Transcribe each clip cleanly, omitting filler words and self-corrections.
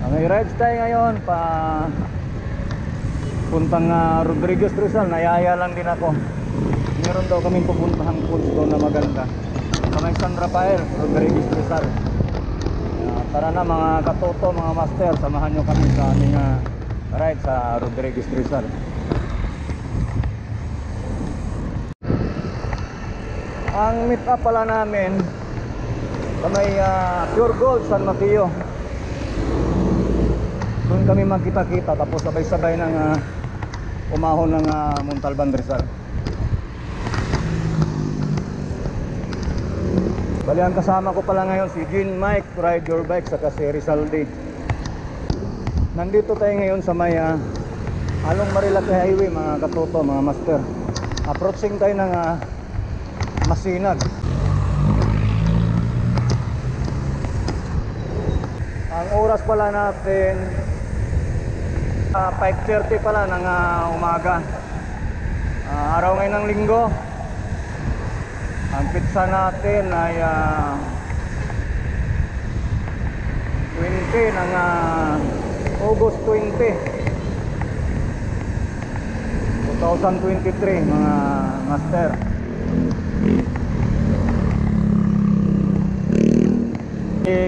May rides tayo ngayon pa puntang Rodriguez Rizal. Nayaya lang din ako. Meron daw kaming pupuntahang pools doon na maganda sa may San Rafael, Rodriguez Rizal. Tara na mga katoto, mga master, samahan nyo kami sa aming ride sa Rodriguez Rizal. Ang meet up pala namin sa may Pure Gold San Mateo. Doon kami magkita-kita, tapos sabay-sabay ng umahon ng Montalban Rizal. Bali, ang kasama ko pala ngayon si Gin Mike, Ride Your Bike, saka si Rizaldi. Nandito tayo ngayon sa may Along Marilaki Highway, mga katoto, mga master. Approaching tayo ng Masinag. Ang oras pala natin 5:30 pala ng umaga. Araw ngayon ng linggo. Ang pizza natin ay 20 ng August 20 2023, mga master.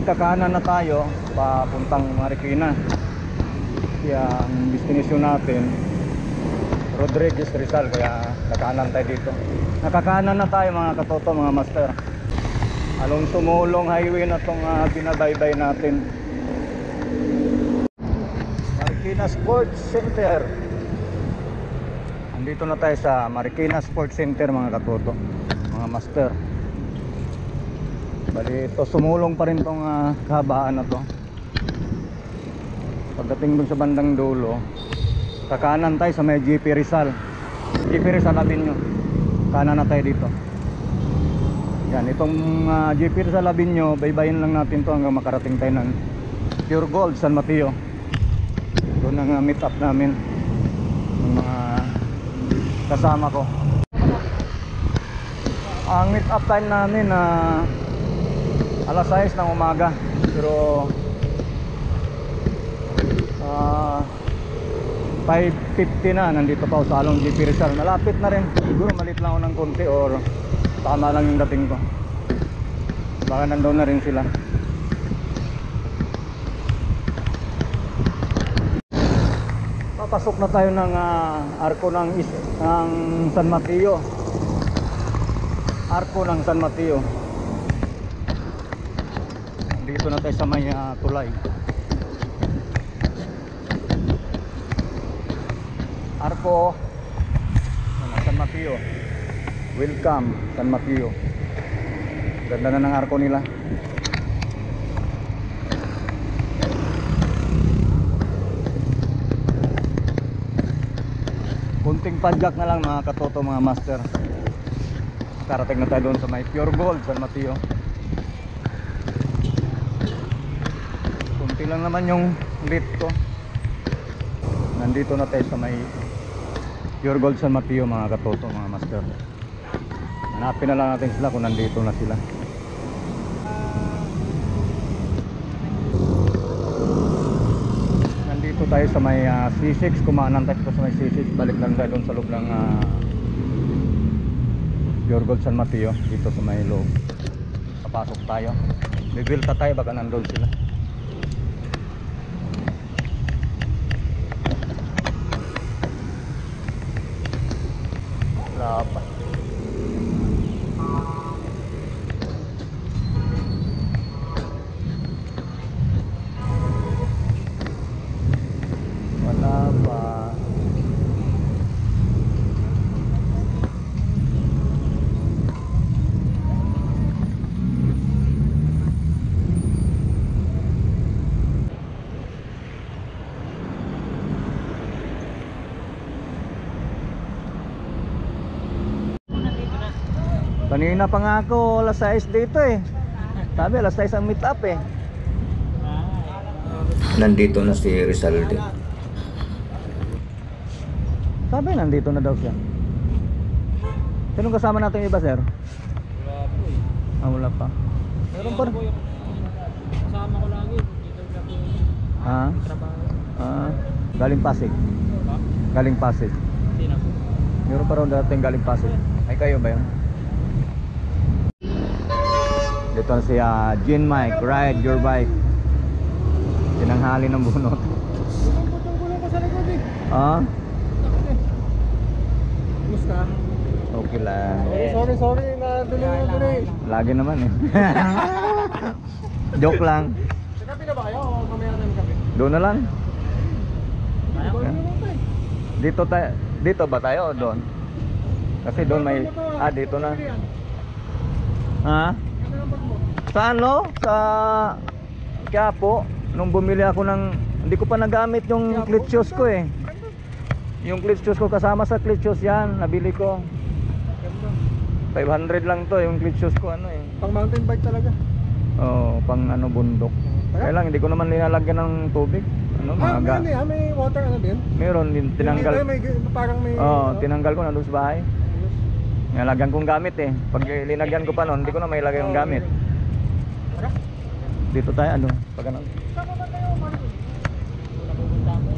Kakanan na tayo papuntang Marikina. Kaya ang destination natin Rodriguez Rizal, kaya kakanan tayo dito. Nakakanan na tayo, mga katoto, mga master. Along Sumulong Highway na itong binabaybay natin. Marikina Sports Center. Andito na tayo sa Marikina Sports Center, mga katoto, mga master. Bali, ito sumulong pa rin itong kahabaan na to. Pagdating dun sa bandang dulo, kakanan tayo sa may GP Rizal. GP Rizal Avenue. Kanan na tayo dito. Yan, itong GP Rizal Avenue, baybayin lang natin to hanggang makarating tayo ng Pure Gold San Mateo. Doon ang meet up namin ng mga kasama ko. Ang meet up time namin alas 6 ng umaga. Pero 5:50 na, nandito pa ako sa Along GP Rizal. Malapit na rin. Siguro malit lang ako ng konti or tama lang yung dating ko. Baka nandoon na rin sila. Papasok na tayo ng arko ng San Mateo. Arko ng San Mateo. Dito na tayo sa may tulay. Arko San Mateo. Welcome San Mateo. Ganda na ng arko nila. Kunting padjak na lang, mga katoto, mga master. Karating na tayo doon sa may Pure Gold San Mateo. Kunti lang naman yung lit ko. Nandito na tayo sa may Pure Gold San Mateo, mga katoto, mga master. Hanapin na lang natin sila kung nandito na sila. Nandito tayo sa may C6. Kumanan tayo sa may C6. Balik lang tayo doon sa loob ng Pure Gold San Mateo. Dito sa may loob. Papasok tayo. Bibili tayo, baka nandun sila. Wala pa. Wala pa. Kanina pa nga ako alas 6 dito eh. Sabi alas 6 ang meet up eh. Nandito na si Rizaldi. Sabi nandito na daw siya. Sinong kasama natin yung iba, sir? Wala po eh. Wala pa. Meron pa rin. Kasama ko lagi. Dito na po. Ha? Trabaho. Galing Pasig. Ba? Galing Pasig. Sino? Meron pa rin dating galing Pasig. Ay kayo ba yun? Dito si Gin Mike, ride your bike. Tinanghali ng bunot. Gulong ko sa likod eh. Ah? Kumusta? Okay lang. Sorry na dulo eh. Lagi naman eh. Joke lang. Sa kape na ba kayo o mamaya na ng kape? Doon na lang. Ayaw. Dito ba tayo o doon? Kasi doon may dito na. Ha? Sa ano? Sa Quiapo. Nung bumili ako ng hindi ko pa nagamit yung clutch shoes ko eh. Yung clutch shoes ko kasama sa clutch shoes yan, nabili ko. 500 lang to yung clutch shoes ko ano eh. Pang mountain bike talaga. Oh, pang ano bundok. Kaya lang hindi ko naman nilalagyan ng tubig. Ano, mga May water ano din? meron din tinanggal. Parang may Tinanggal ko na doon sa bahay. Nilalagyan kong gamit eh. Pag linagyan ko pa noon, hindi ko na mailagay yung gamit. Dito tayo ano, pag ano. Saan ba tayo, Marco? Wala pupunta mo.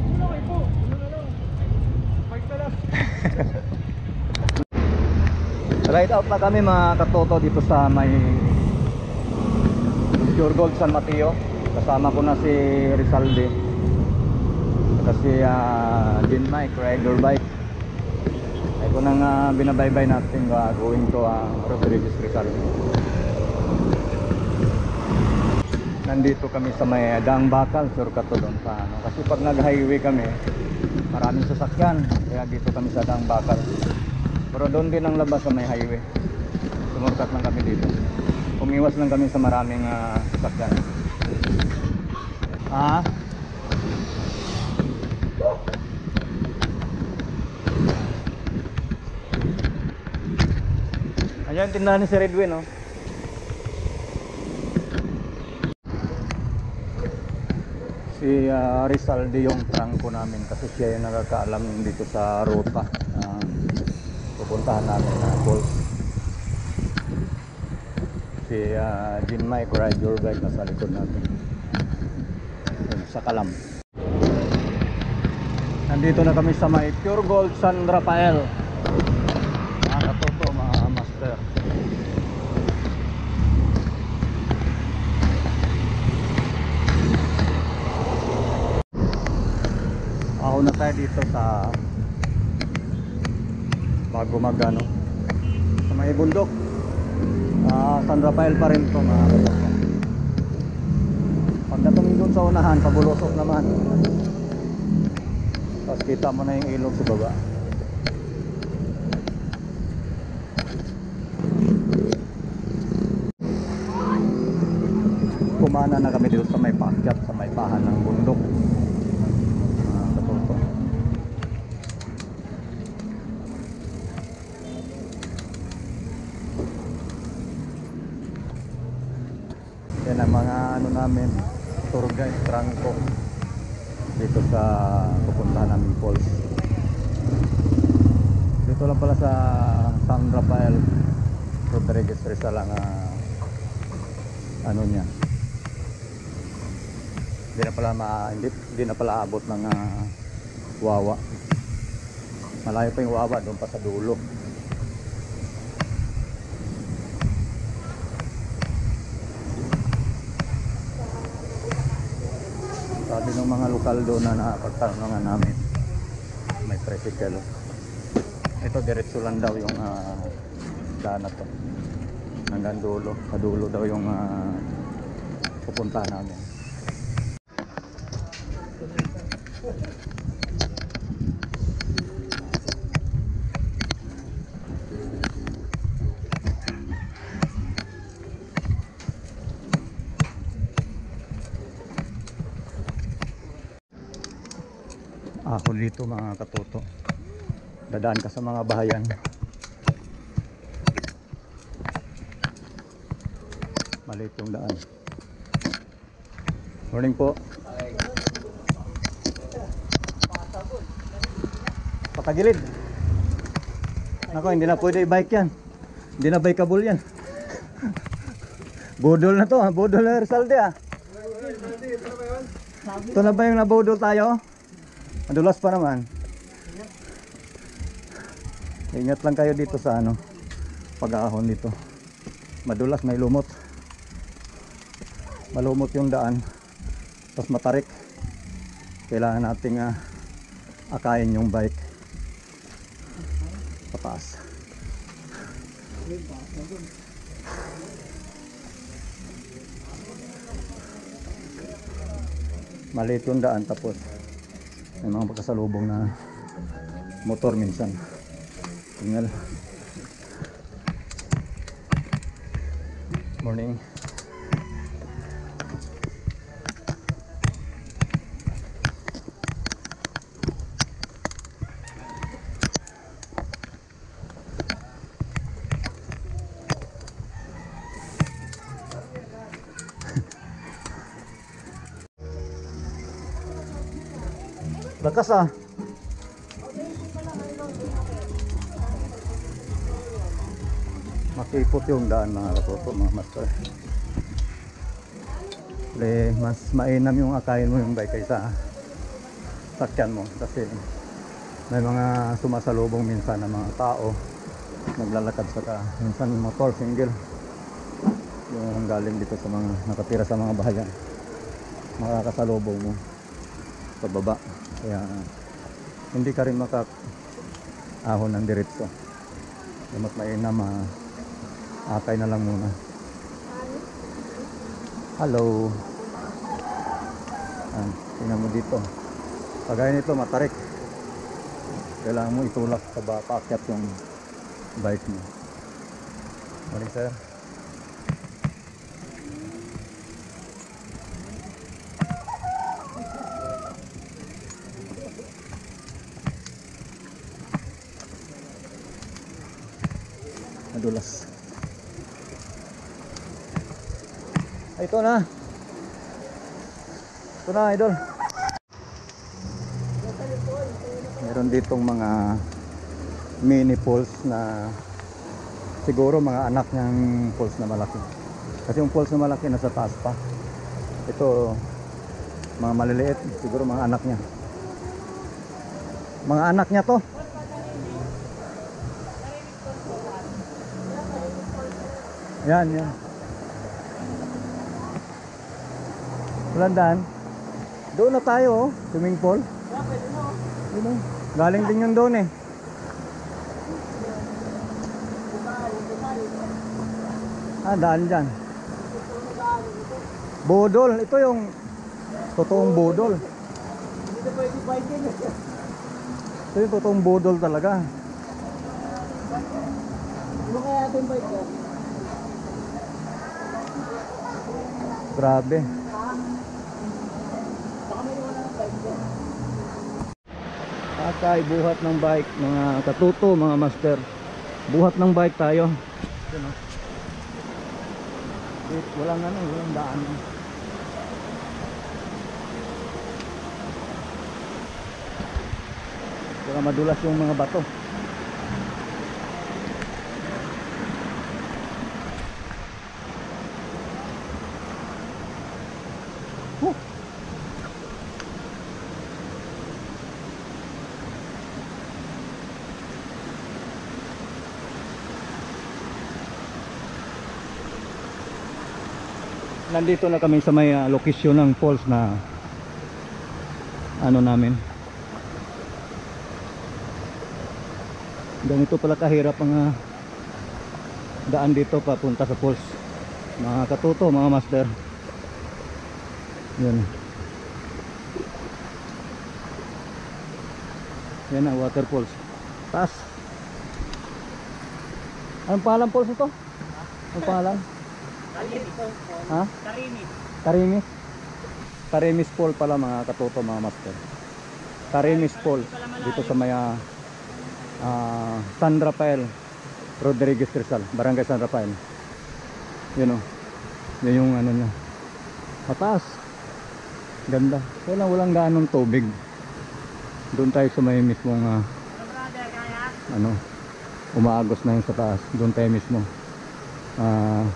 Wala kayo po. Ano na lang? Bike na lang. Ride out na kami mga katoto dito sa may Pure Gold San Mateo. Kasama ko na si Rizalde. Kasi Gin Mike, ride your bike. Ay ko nang binabaybay natin going to Rodriguez Rizal. Nandito kami sa may Daang Bakal, sure ka to doon sa ano. Kasi pag nag-highway kami, maraming sasakyan. Kaya dito kami sa Daang Bakal. Pero doon din ang labas sa may highway. Sumurkat lang kami dito. Umiwas lang kami sa maraming sasakyan. Ayan, tindahan ni si Redwin, no? Si Rizalde yung trangko namin kasi siya yung nakakaalam dito sa ruta pupuntahan namin na falls. Si Gin Mike, ride your bike, nasa likod natin sa Kalam. Nandito na kami sa may Pure Gold San Rafael, mga katoto, mga master. Ako na tayo dito sa bago magano sa may bundok. San Rafael pa rin to mga katoto. Pagdating doon sa unahan, pabulusok naman. Tapos kita mo na yung ilog sa baba. Kumana na kami dito sa may paakyat, sa may pahan ng bundok. Katoto. Yan ang mga ano namin, tour guide, trangko dito sa pupuntahan namin falls. Dito lang pala sa San Rafael Rodriguez Rizal ang ano niya. Hindi na pala abot ng Wawa. Malayo pa yung Wawa, doon pa sa dulo. Sabi ng mga lokal doon na nakapagtanungan namin, may tricycle. Ito diretso lang daw yung daan na to. Hanggang dulo, sa dulo daw yung pupuntahan namin. Ako dito mga katoto, dadaan ka sa mga bahayan. Maliit yung daan. Morning po. Pakagilid. Nako, hindi na pwede i-bike yan. Hindi na bikeable yan. Bodol na to, bodol na Rizalde . Ito na ba yung nabudol tayo? Madulas pa naman. Ingat lang kayo dito sa ano, pag-ahon dito. Madulas, may lumot. Malumot yung daan. Tapos matarik. Kailangan nating akayin yung bike pataas. Maliit yung daan, tapos may mga pagkasalubong na motor minsan. Tingnan. Morning. Lakas ah. Makipot yung daan mga katoto, mga master. Mas mainam yung akayin mo yung bike kaysa sakyan mo, kasi may mga sumasalubong minsan na mga tao naglalakad sa minsan motor single yung galing dito sa mga nakatira sa mga bahayan, makakasalubong mo sa baba. Kaya hindi ka rin makakahon ng diretso. Mas mainam akay na lang muna. Hello. Tingnan mo dito. Pagaya nito matarik. Kailangan mo itulak sa paakyat yung bike mo. Morning sir. Madulas. Ito na. Ito na, idol. Meron ditong mga mini pools na siguro mga anak niyang pools na malaki. Kasi yung pools na malaki nasa taas pa. Ito mga maliliit, siguro mga anak niya. Mga anak niya to. Yan, yan. Landan. Doon na tayo, oh. Swimming pool. Galing din yung doon eh. Daan dyan. Budol. Ito yung totoong budol. Ito yung totoong budol talaga. Ano kaya ating bike yan? Grabe. Akay, buhat ng bike, mga katuto, mga master. Buhat ng bike tayo. Walang walang daan. Kaya madulas yung mga bato. Nandito na kami sa may lokasyon ng falls na ano namin. Ganito pala kahirap ang daan dito papunta sa falls. Mga katuto, mga master. Yan. Yan ang waterfalls. Taas. Anong pangalan falls ito? Anong pangalan? Ha? Karimis. Karimis? Karimis Fall pala mga katuto, mga master. Karimis Fall dito sa may San Rafael Rodriguez Rizal, Barangay San Rafael. Yun o. Yun yung ano niya. Mataas. Ganda. Kaya lang walang gaanong tubig. Doon tayo sa may mismong ano, umaagos na yun sa taas. Doon tayo mismo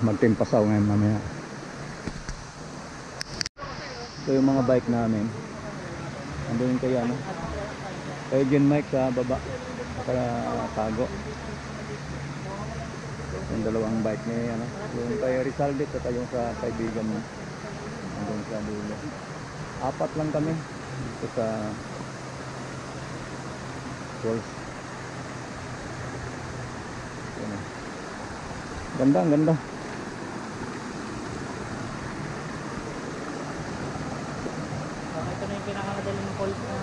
magtimpasaw ngayon mamaya. Ito yung mga bike namin. Andun yung kay ano. Kay Jen Mike sa baba. Tago. Yung dalawang bike ni ano. Yung kay Rizal dito at yung sa kaibigan mo. Andun sa dulo. 4 lang kami. Dito sa Falls. Yan. Ganda, ang ganda. Ito na yung pinakamadaling call na.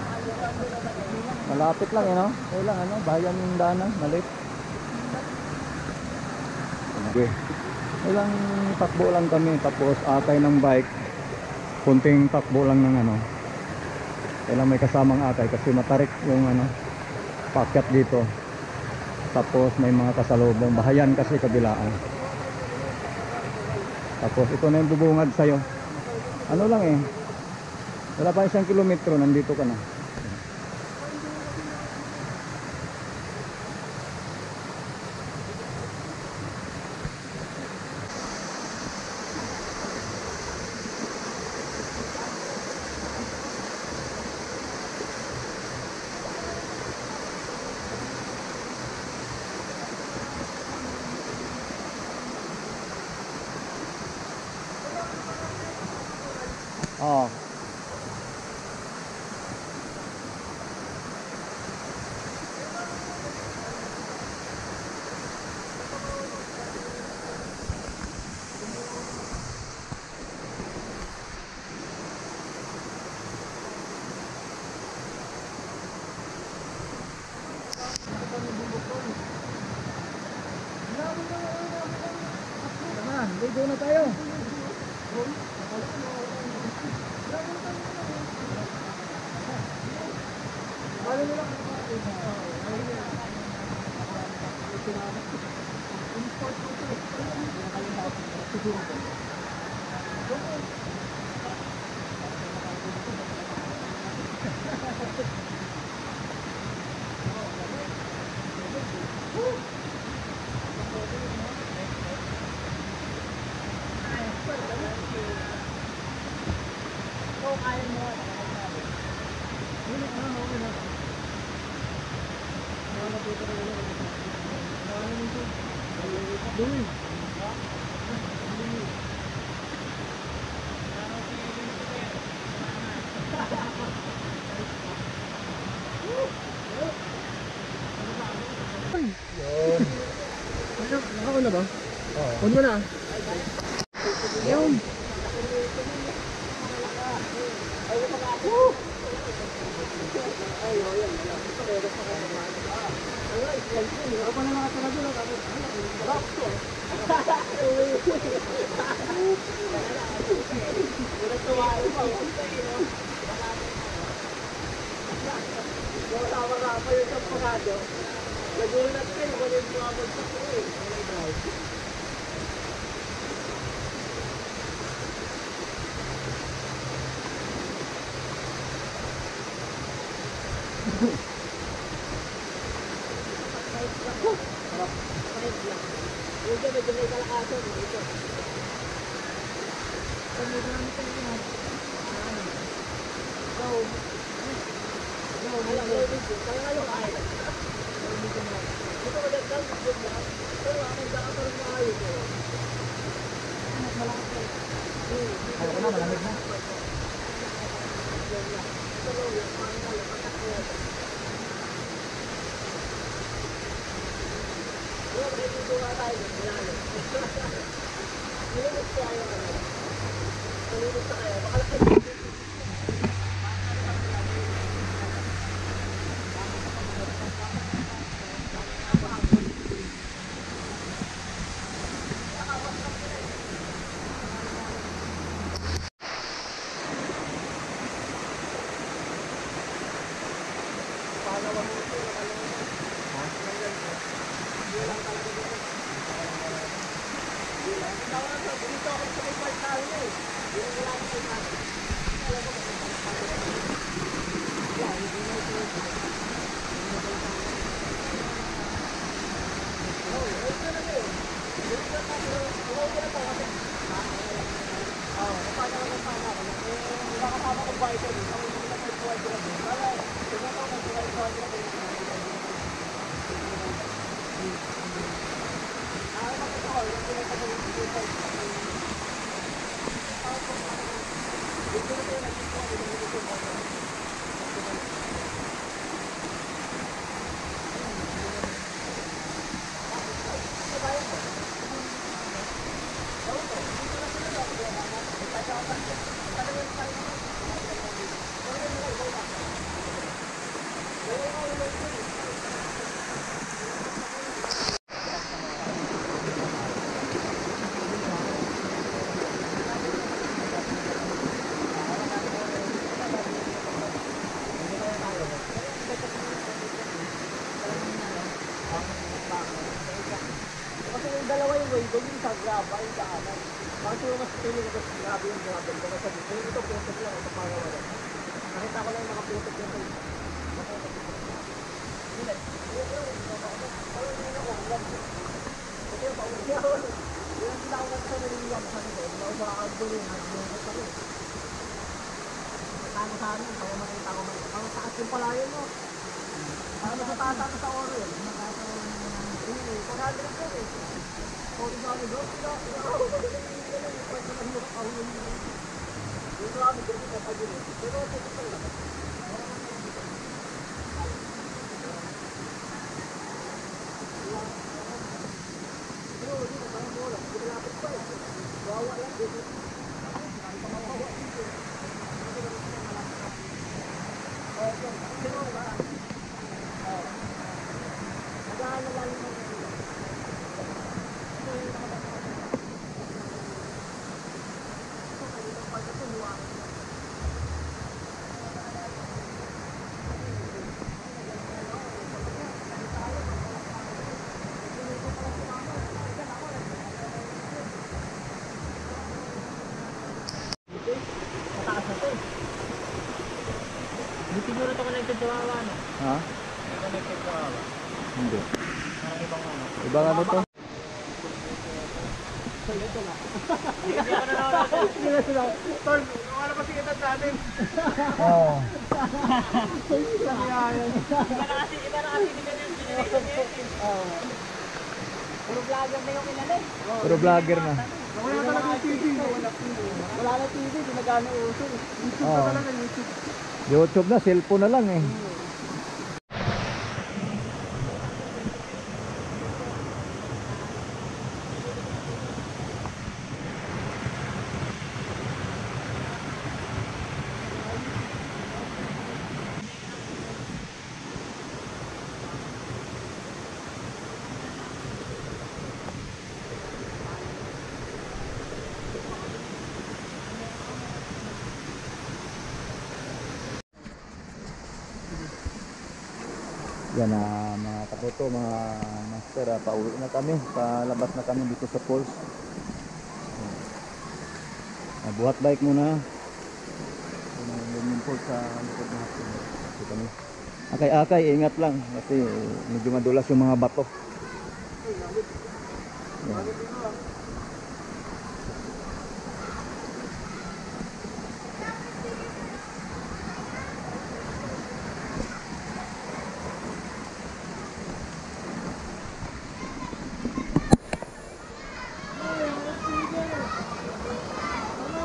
Malapit lang no? Okay lang ano, bayan yung daanan, malit. Okay. Ilang takbo lang kami tapos akay ng bike. Kunting takbo lang ng ano. Kailang may kasamang akay kasi matarik yung ano, paakyat dito. Tapos may mga kasalubong, bahayan kasi kabilaan. Tapos ito na yung bubungad sa'yo. Ano lang eh. Wala pa 1 kilometro, nandito ka na. Oh. Ligo na tayo. Nakakaon na ba? Oo. On mo na. Ayun. Kasi yung dalawa yung way, doon yung sa graba, yung daanan. Bakit yung mas piling ko sa grabe yung grabe ko sa dito. Ito putok lang, ito para wala. Nakita ko lang yung mga putok yung sa ito. Yung tinawag sa naliliwag sa nito, maubakag doon yung naglugot ako. Tama sa amin, kaya makita ko man. Ang taas yung palayan mo. Ano sa taas ako sa oro yun? Hindi, 400 po eh. Kung isa kami doon, yung marami ko rin kapag yun. Pero ito ko lang. Pero hindi na parang bola. Hindi malapit pa eh. Wawa lang dito. Hindi siguro ito connected sa Wawa, no? Ha? Hindi connected sa Wawa. Hindi. Parang ibang ano. Ibang ano to? Hindi ako nanonood. Hindi na sila. Tol, kung ano pa sikitan sa atin. Oo. Iba na kasi hindi ganyan pinili. Puro vlogger na yung ilan eh. Puro vlogger na. Wala talaga yung TV. Wala na TV, hindi na gano'ng uso. YouTube Oo. na talaga, YouTube. YouTube na, cellphone na lang eh. Yan na mga kaputo, mga master, pauwi na kami, palabas na kami dito sa falls. Buhat bike muna. Yung falls sa likod natin. Dito kami. Akay-akay, ingat lang kasi medyo madulas yung mga bato. Yan.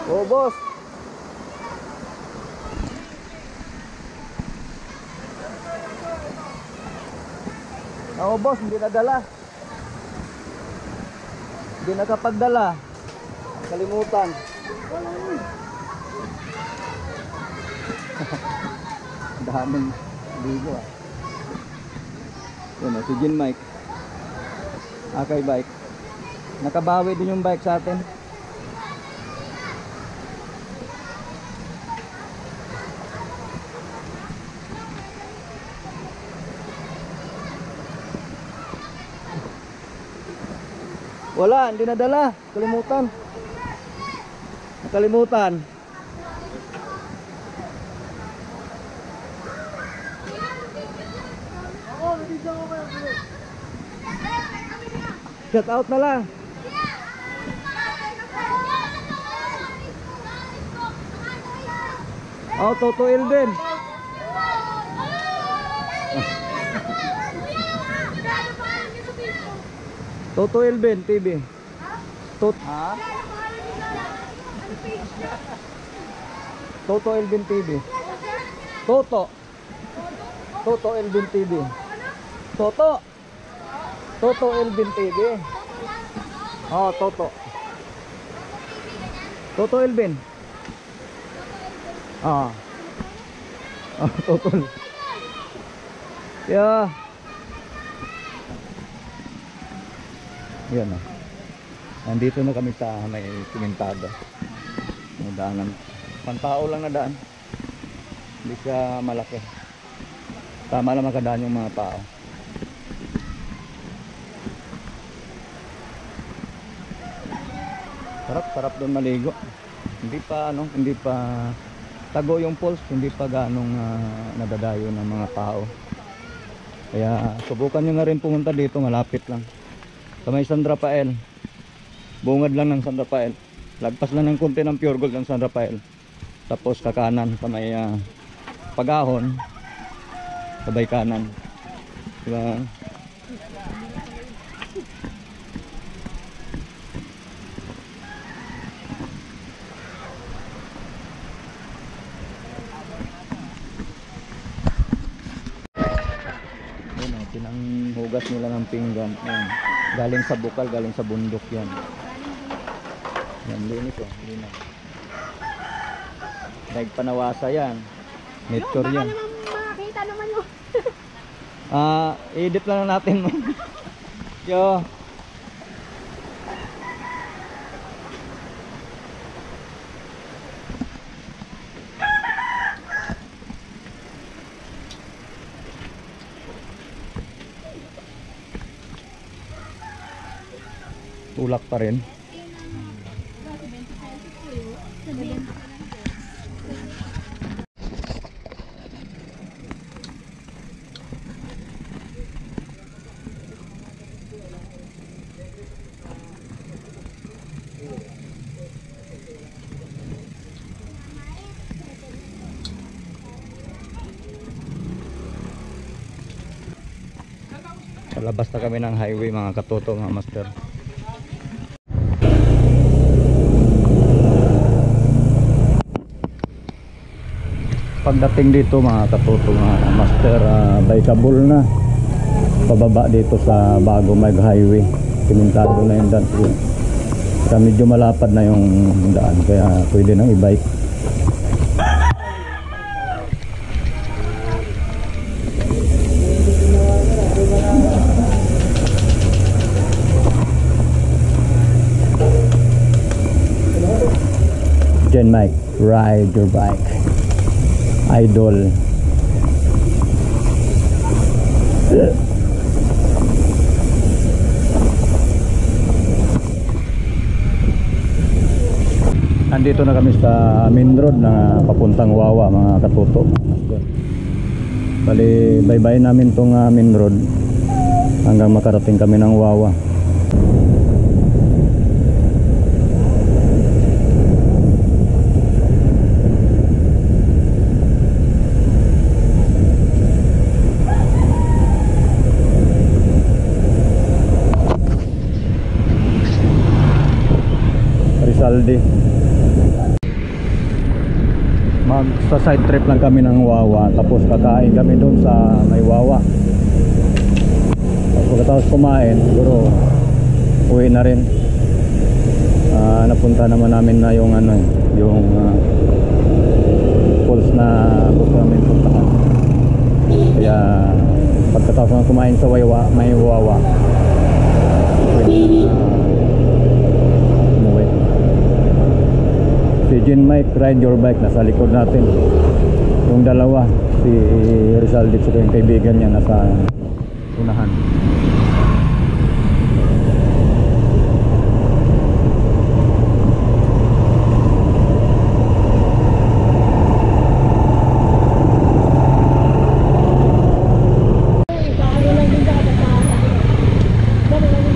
Oh, boss. Oh, boss, hindi nadala. Hindi nakapagdala. Kalimutan. Daming ligo ah. Yan, si Jin Mike. Akay bike. Nakabawi din yung bike sa atin. Wala, hindi nadala. Kalimutan. Nakalimutan. Shout out na lang. Oh, Toto Elvin. Toto Elvin TV. Ha? Toto Elvin TV. Toto. Toto Elvin TV. Toto. Toto Elvin TV. Oh, Toto. Toto Elvin. Ah. Ah, Toto. Yeah. Yan na. Nandito na kami sa may simentado. May daanan. Pantao lang na daan. Hindi siya malaki. Tama lang makadaan yung mga tao. Sarap doon maligo. Hindi pa hindi pa tago yung pulse, hindi pa ganong nadadayo ng mga tao. Kaya subukan nyo na rin pumunta dito, malapit lang. Sa may San Rafael. Bungad lang ng San Rafael. Lagpas lang ng konti ng Pure Gold ng San Rafael. Tapos kakanan sa may Pagahon. Sabay kanan. Diba? Pinanghugas nila ng pinggan. Ayan. Galing sa bukal, galing sa bundok yan. Yan, linis oh. Linis. Daig panawasa yan. Nature yan. Makakita naman yun. Edit lang natin mo. Yo. Tulak pa rin. Palabas na kami ng highway mga katoto, mga master. Pagdating dito mga katoto, mga master, Baykabul na. Pababa dito sa bago mag highway. Simentado na yung daan. Kaya medyo malapad na yung daan, kaya pwede nang i-bike. Gen Mike, ride your bike. Idol. Nandito na kami sa main road na papuntang Wawa mga katuto. Bali, bye-bye namin tong main road hanggang makarating kami ng Wawa. Rizalde. Sa side trip lang kami ng Wawa, tapos kakain kami doon sa may Wawa. Tapos pagkatapos kumain, siguro uwi na rin. Napunta naman namin na yung yung falls na gusto namin puntahan. Kaya pagkatapos ng kumain sa Wawa, may Wawa, si Gen Mike, ride your bike, nasa likod natin. Yung dalawa, si Rizalde at yung kaibigan niya, nasa unahan.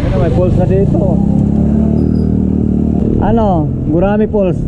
Ano, may falls na dito. Ano, Gurami Falls.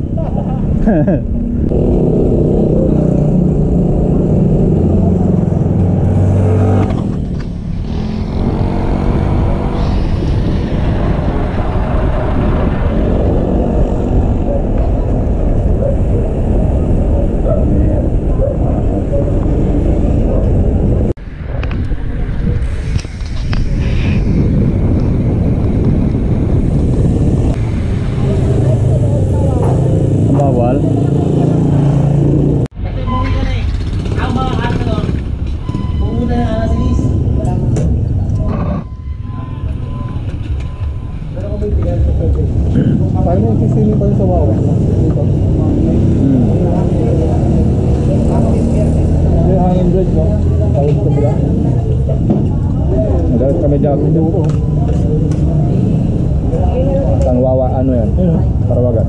mo. Tawag ko sila. Nagalit kami dyan. Ang wawa, ano yan? Parawagan.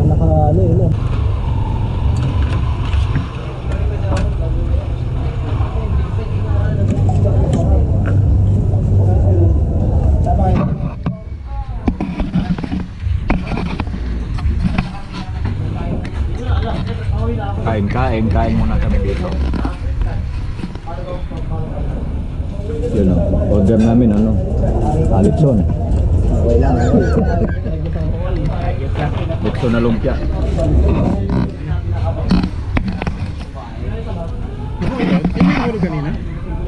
Naka-ano yun, no? Kain muna kami dito. Yun o, order namin ano, Alitson. Litson na lumpia.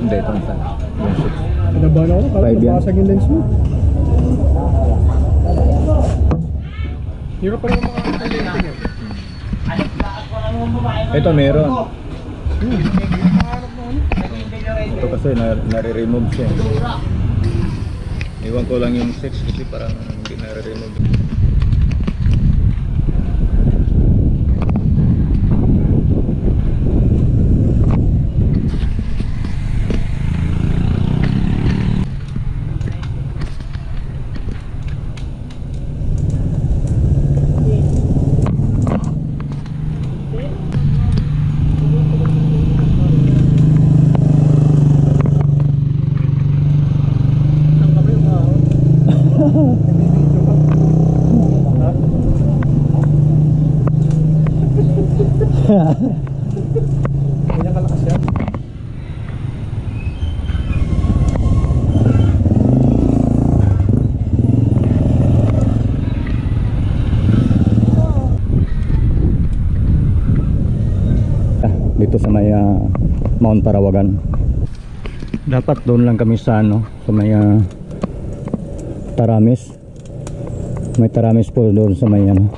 Hindi, ito ang sana. Pinabahan ako, parang nabasag yung lens mo. Hirap pa rin mga lens. Ito meron. Ito kasi nare-remove siya. Iwan ko lang yung 6 kasi parang hindi nare-remove. Kanya kalakas yan. Dito sa may Mount Parawagan. Dapat doon lang kami sa ano, sa may Taramis. May Taramis po doon sa may ano,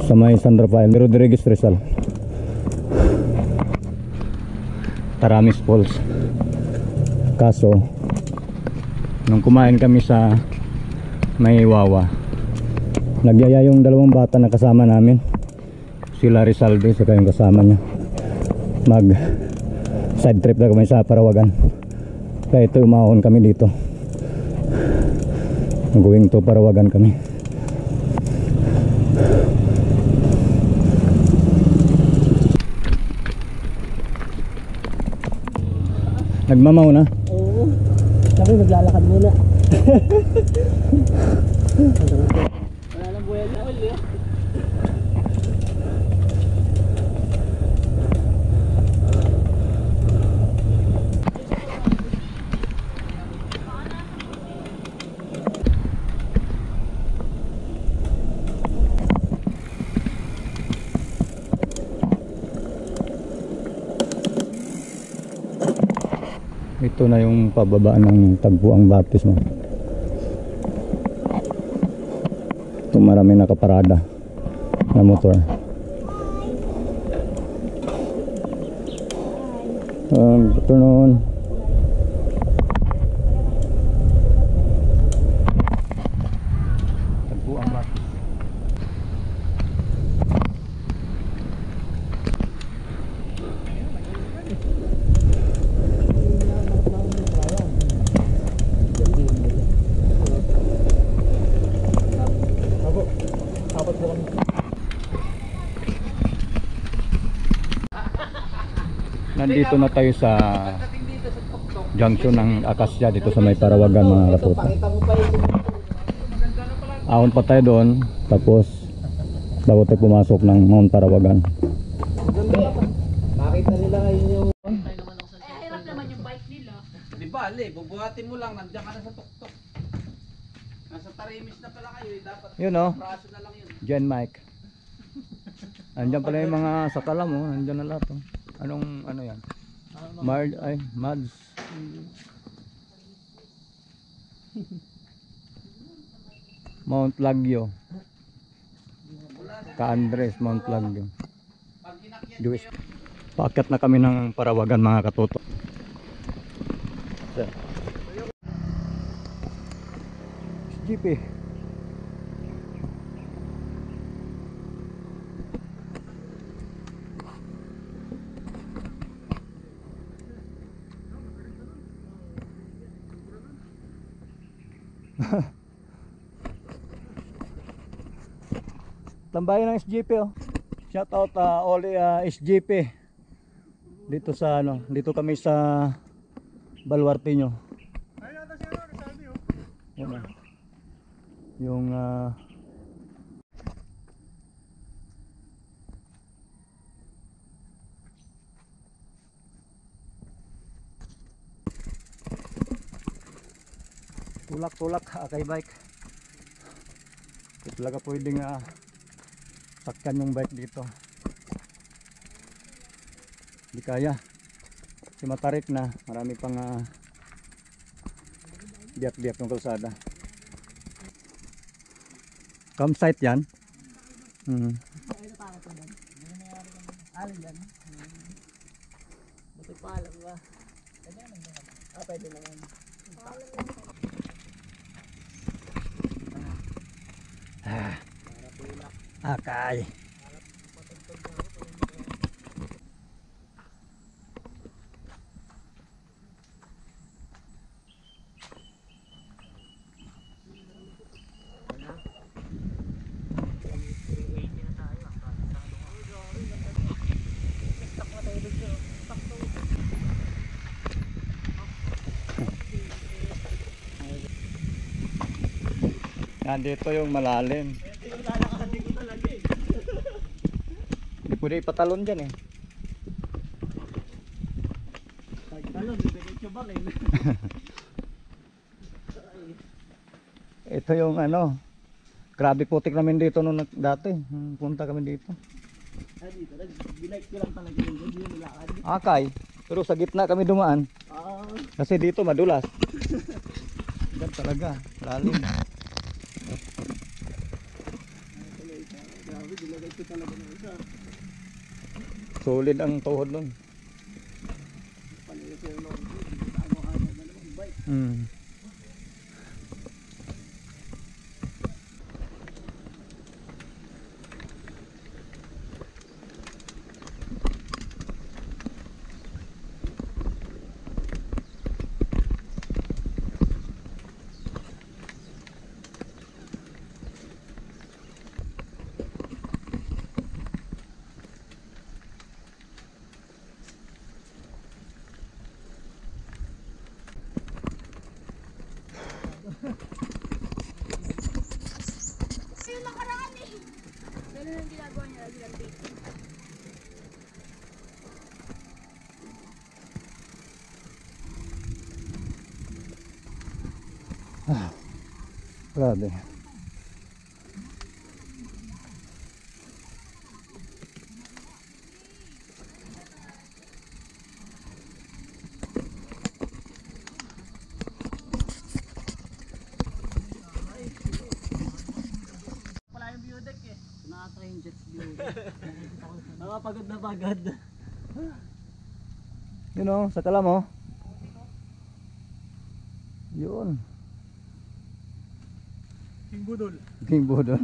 sa may San Rafael, Rodriguez Rizal. Taramis Falls. Kaso nung kumain kami sa may Wawa, nagyaya yung dalawang bata na kasama namin, sila Rizalde saka yung kasama niya, mag side trip na kami sa Parawagan. Kaya ito umahon kami dito, going to Parawagan kami. Nagmamaw na? Oo. Sabi maglalakad muna. Wala nang buhay na ulit. Ito na yung pababa ng Tagpuang Baptismo. Ito marami nakaparada na motor. Ito noon. Tagpuang Baptismo. Nandito na tayo sa junction ng Akasya dito sa may Parawagan, mga katuta. Ahon pa tayo doon, tapos bago tayo pumasok ng Mount Parawagan. Makita nila ngayon yung... Hirap naman yung bike nila. Di ba, bubuhatin mo lang, nandiyan ka na sa tuktok. Nasa Tarimis na pala kayo, dapat Yun o, praso na lang yun. Gen Mike. Andyan pala yung mga sakala mo, andyan na lahat. Oh. Anong ano yan? Mads. Mount Lagyo. Ka-Andres, Mount Lagyo. Jewish. Paakyat na kami ng Parawagan, mga katuto. GP. Tambayan ng SGP oh. Shout out all SGP. Dito sa ano, dito kami sa Baluarte nyo. Ay, nata siya no, Rizaldi oh. Yan, oh. Yung tulak-tulak kay bike. Hindi talaga pwedeng sakyan yung bike dito. Hindi kaya. Si matarik na, marami pang biyak-biyak ng kalsada. Campsite yan. Alin yan? Buti pa alam ba? Pwede naman. Akay. Nandito yung malalim. Hindi pwede ipatalon dyan eh. Talon, bibigay siya ba kayo? Ito yung ano, grabe putik namin dito nung dati. Punta kami dito. Ay, dito, binike ko lang talaga yung hindi nilakad. Akay, pero sa gitna kami dumaan. Kasi dito madulas. Yan talaga, lalim. Grabe, dilagay ko talaga ng isa. Solid ang tuhod nun. Panay siya yung long trip, hindi tayo makakaya na naman bike. Yung nakaraan eh. Ganun ang ginagawa niya lagi lang dito. Grabe. Pala yung view deck eh. Nakata yung jet view. Nakapagod na pagod. Yun o, sa kalam o. Yun. King Budol. King Budol.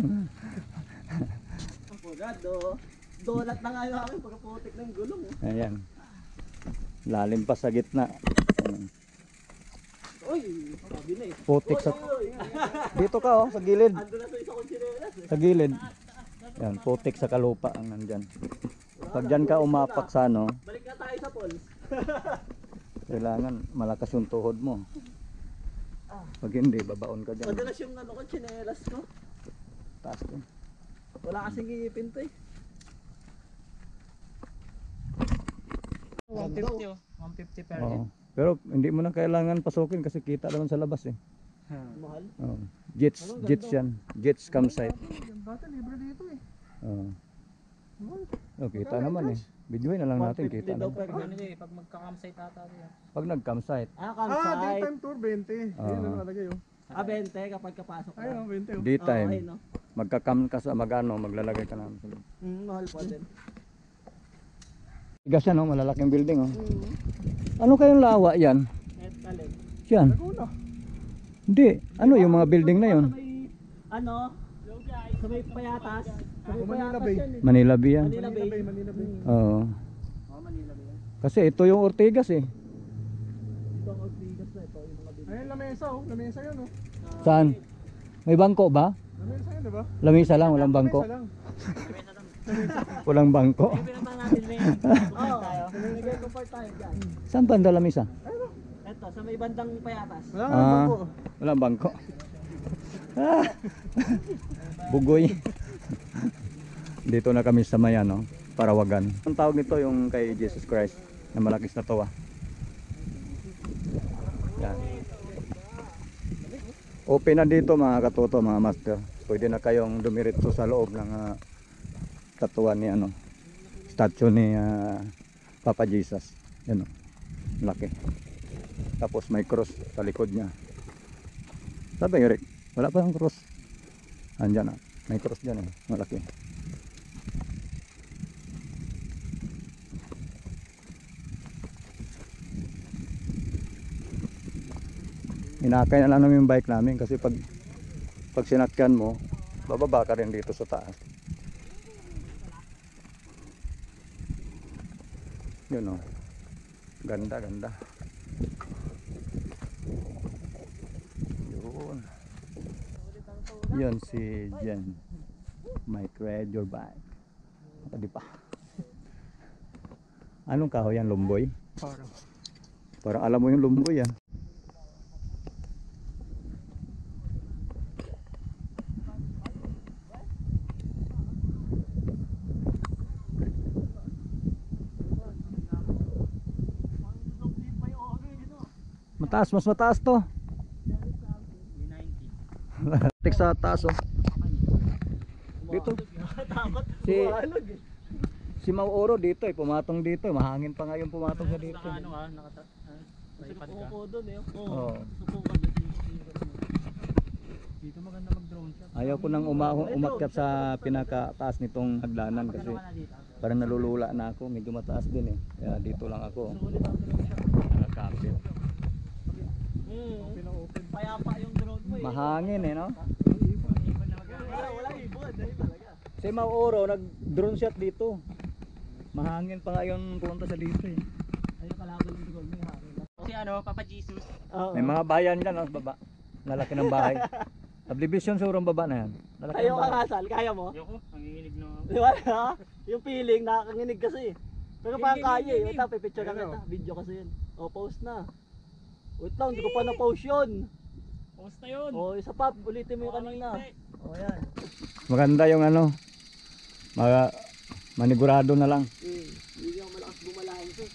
Ang pagod oh. Donut na nga yung aking pagkaputik ng gulong oh. Ayan. Lalim pa sa gitna. Uy, sabi na eh. Putik sa... Uy. Dito ka oh, sa gilid. Ando na sa isa kong sinelas eh. Sa gilid. Yan, putik sa kalupa ang nandyan. Pag dyan ka umapak sa ano, Balik na tayo sa falls. kailangan malakas yung tuhod mo. Pag hindi, babaon ka dyan. Madalas yung ano ko, sinelas ko. Taas ko. Wala kasing ipin to eh. 150 oh. 150 per Oo. Pero hindi mo na kailangan pasukin kasi kita naman sa labas eh. Mahal. Oo. Jets yan. Jets campsite. Bata, libre dito eh. Oo. Oh, kita naman eh. Videoin na lang natin, 150 kita daw naman. per ganito eh. Pag magka-campsite ata yan. Pag nag-campsite, Campsite. daytime tour 20. Ayun Oo. ang nakalagay oh. 20 kapag kapasok ka. Ayun, 20 oh. daytime, Okay, no? magka-camp ka sa magano, maglalagay ka naman. Mahal pa din. Tigas yan oh, malalaking building oh. Ano kayong lawa yan? Net talent. Yan. Laguna. Hindi. Ano yung mga building na yon? Sa may, ano? Sa may payatas. Sa may Manila payatas Bay. yan eh. Manila Bay yan. Manila Bay. Manila Bay. Oo. Oh, Manila Bay yan. Kasi ito yung Ortigas eh. Dito ang Ortigas na ito. Yung mga building. Ayun, lamesa oh. Lamesa yan oh. Saan? May bangko ba? Lamesa yan, di ba? Lamisa lang, walang bangko. Lamesa lang. Walang bangko. Pinuntahan natin may Oo, nag-comport tayo dyan. Saan banda lamisa? Eto, sa may bandang payatas. Wala nga Ah, po. walang bangko. Ah, bugoy. Dito na kami sa Maya, no? Parawagan. Ang tawag nito yung kay Jesus Christ na malakis na to, ah. Yan. Open na dito mga katuto, mga master. Pwede na kayong dumiretso sa loob ng katuan ni ano, statue ni Papa Jesus. Yan, oh. Laki. Tapos may cross sa likod niya. Sabi Eric, wala pa yung cross. Andyan, ah. May cross dyan, eh. Malaki. Inakay na lang namin yung bike namin kasi pag sinakyan mo, bababa ka rin dito sa taas. Yun, oh. Ganda, ganda. Yun. Yun si Jen. Mike, ride your bike. Di pa. Anong kahoy yan? Lumboy? Parang alam mo yung lumboy yan. Mataas, mas mataas to. Tik sa taas, oh. Dito. Si Mauro dito, pumatong dito. Mahangin pa nga yung pumatong sa dito. Susuko doon eh. Oo. Susuko doon. Dito maganda mag-drone shot. Ayaw ko nang umakyat sa pinakataas nitong hagdanan kasi parang nalulula na ako. Medyo mataas din eh. Kaya dito lang ako. Nakakapit. Payapa yung drone mo eh. Mahangin eh, no? Wala ibon. Dahil talaga. Si Mauro nag-drone shot dito. Mahangin pa nga yung punta sa dito eh. Ayun kalaban yung drone mo. Si ano, Papa Jesus. May mga bayan dyan, no? Baba. Lalaki ng bahay. Subdivision sa urang baba na yan. Lalaki Ayaw ng ka bahay. kasal, kaya mo? Ayoko, nanginginig na ako. Di ba? Yung feeling, nakakanginig kasi. Pero parang kaya eh. Wait lang, pipicture lang kita. Video kasi yun. O, post na. Wait lang, hindi ko pa na-post yun. Post na yun. O, isa pa, ulitin mo yung kanina. O, yan. Maganda yung ano. Manigurado na lang. Hindi ako malakas bumalanse.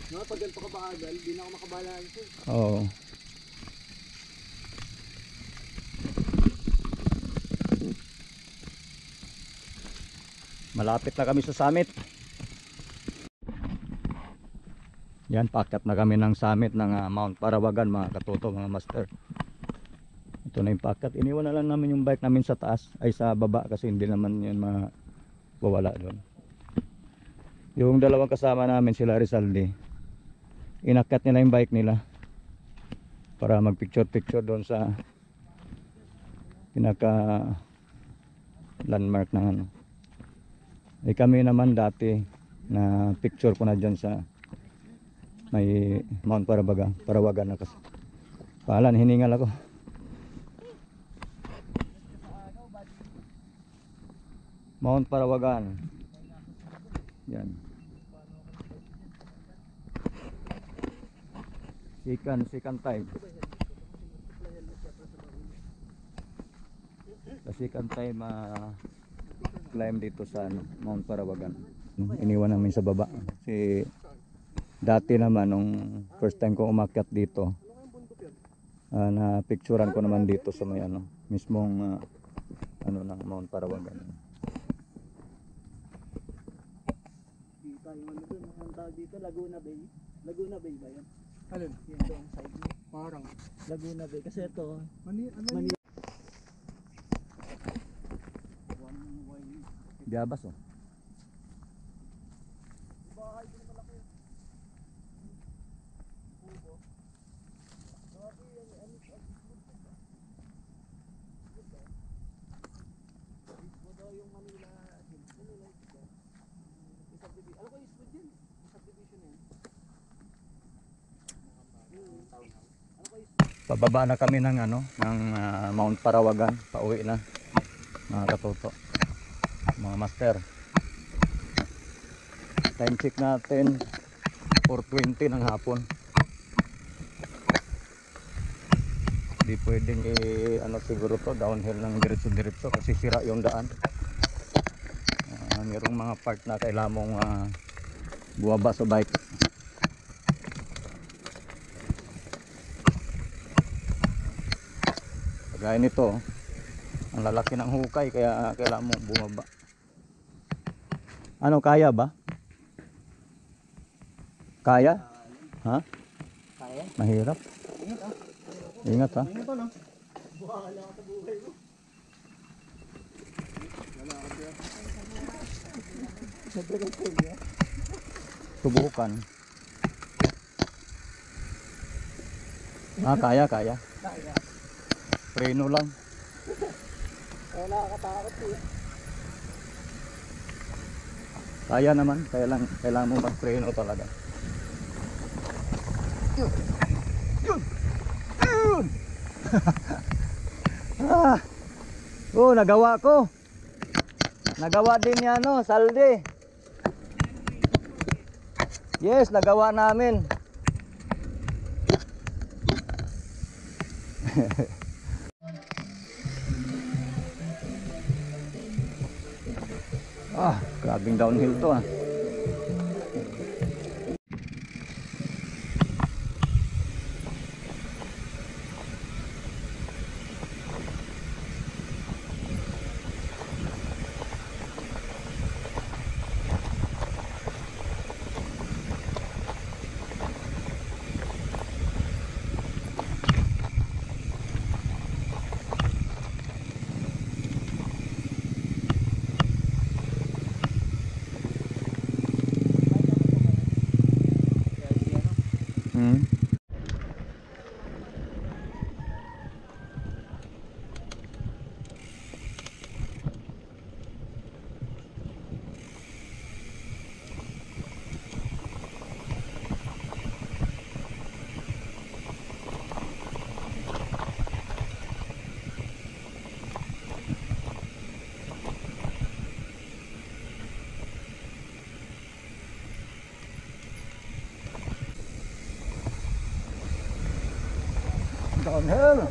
No, pag ganito ka baagal, hindi na ako makabalanse. Oo. Malapit na kami sa summit. Yan, paakyat na kami ng summit ng Mount Parawagan, mga katuto, mga master. Ito na yung paakyat. Iniwan na lang namin yung bike namin sa taas, ay sa baba kasi hindi naman yun mawala doon. Yung dalawang kasama namin, sila Rizaldi, inakyat nila yung bike nila para mag picture doon sa pinaka landmark ng ano. Eh kami naman dati na picture ko na dyan sa may Mount Parawagan na kasi. Paalan, hiningal ako. Mount Parawagan. Yan. Second time. The second time climb dito sa Mount Parawagan. Iniwan namin sa baba. Kasi dati naman nung first time ko umakyat dito, na picturean ko naman dito sa may ano, mismong ano ng Mount Parawagan. Dito yung ano dun, ang tawag dito, Laguna Bay. Laguna Bay ba yan? Alin? Yan doon, side mo. Parang. Laguna Bay. Kasi ito, Mani. Diabas, oh. Pababa na kami ng ano, ng Mount Parawagan, pauwi na, mga katuto. mga master. Time check natin 4:20 ng hapon. Di pwedeng ano siguro to, downhill ng diretso-diretso kasi sira yung daan. Mayroong mga part na kailangan mong buwaba sa bike. Kagaya nito, ang lalaki ng hukay kaya kailangan mong bumaba. Ano, kaya ba? Kaya? Ha? Kaya? Mahirap. Ingat ha. Ingat pa no? Subukan. Kaya. Kaya. Preno lang. Kaya nakakatakot eh. Kaya naman, kailangan mo mag-preno talaga. Yun. Nagawa ko. Nagawa din niya Salde. Yes, nagawa namin. Grabing downhill to downhill.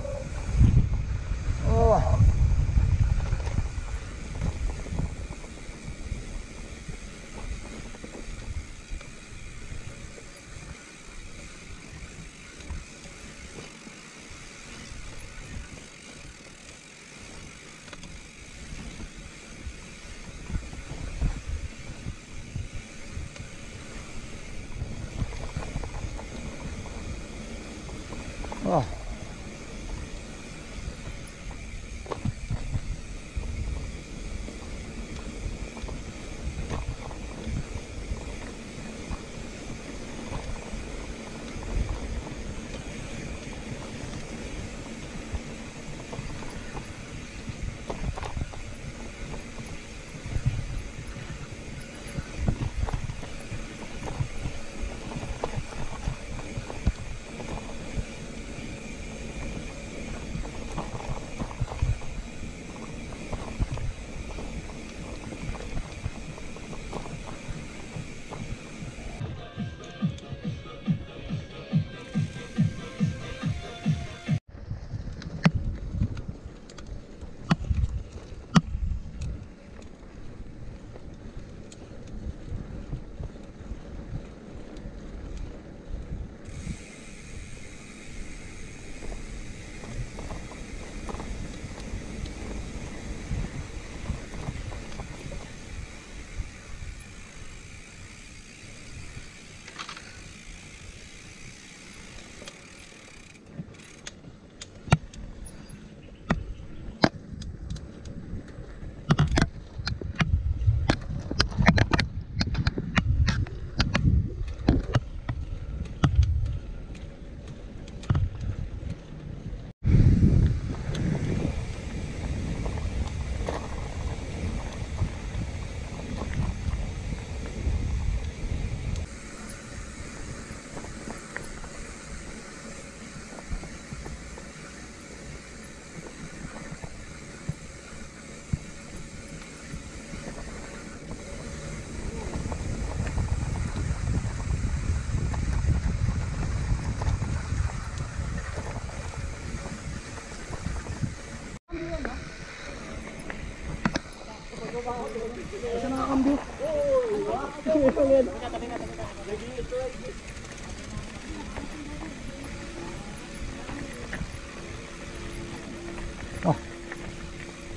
Oh,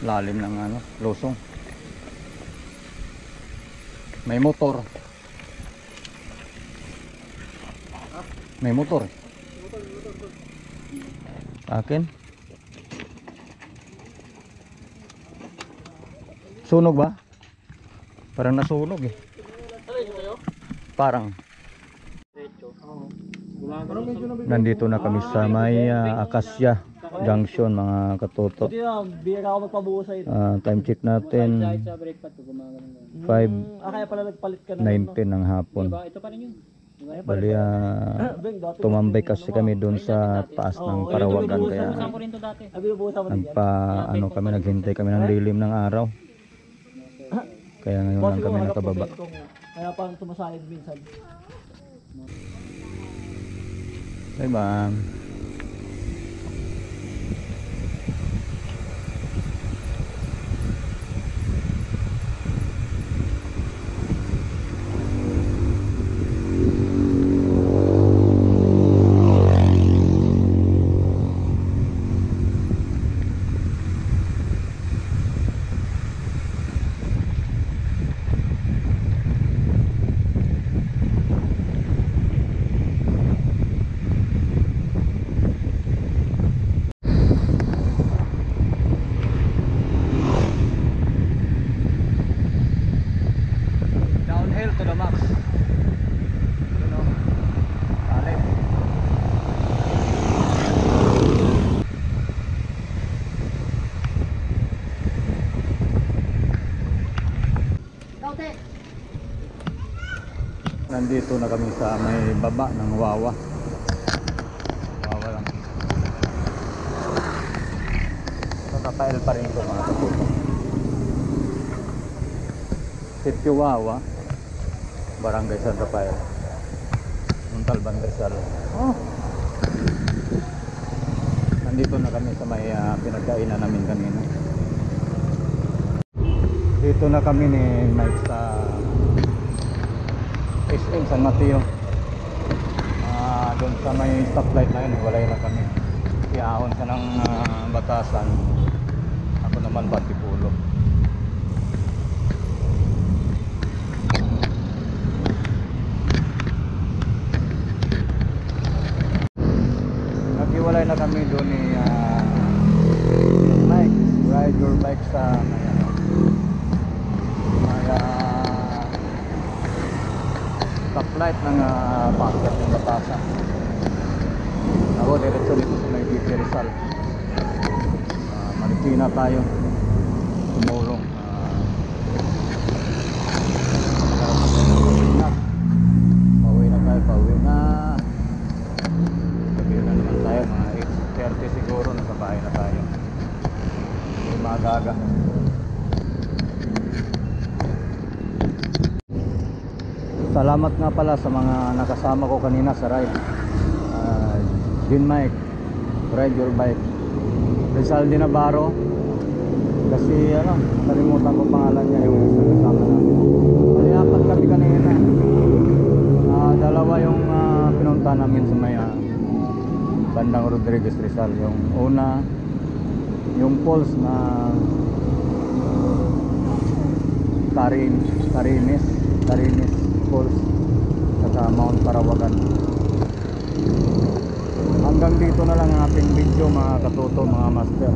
lalim ng ano, lusong. May motor. May motor. Akin. Sunog ba? Parang nasunog eh. Parang. Nandito na kami sa may Acacia Junction mga katoto. Bira ako magpabuo sa ito. Time check natin Sa breakfast, gumagano yun. 5:19 Kaya pala nagpalit ka na. ng hapon. Ito pa rin yun. Bali tumambay kasi kami doon sa taas ng Parawagan kaya Saan ko rin to dati? kami naghintay kami ng lilim ng araw. Kaya ngayon lang kami nakababa. Kaya parang tumasahid minsan. Bye bye. Downhill to the max. You know, talim. Nandito na kami sa may baba ng Wawa. Wawa lang. Nakatail pa rin ito mga kapuso. Sitio Wawa, Barangay San Rafael, Montalban, Rizal. Oh. Nandito na kami sa may pinagkainan namin kanina. Dito na kami ni Mike sa SM San Mateo. Doon sa may stoplight na yun, walay na kami. Iahon sa ng Batasan. Ako naman Batipulo. Naghiwalay na kami doon ni Mike. Ride your bike sa may stoplight ng packet ng Batasan. Ako diretso dito sa may GP Rizal. Marikina tayo. Tumulong. Pauwi na tayo, pauwi na. Sabihin na naman tayo, mga 8:30 siguro, nasa bahay na tayo. Hindi maaga. Salamat nga pala sa mga nakasama ko kanina sa ride. Jin Mike, Ride Your Bike, Rizal de Navarro. Kasi nakalimutan ko pangalan niya, yung isang kasama namin. Bali, apat kami kanina. Dalawa yung pinunta namin sa may bandang Rodriguez Rizal. Yung una, yung falls na Tarines Falls, saka Mount Parawagan. Hanggang dito na lang ang ating video mga katoto, mga master.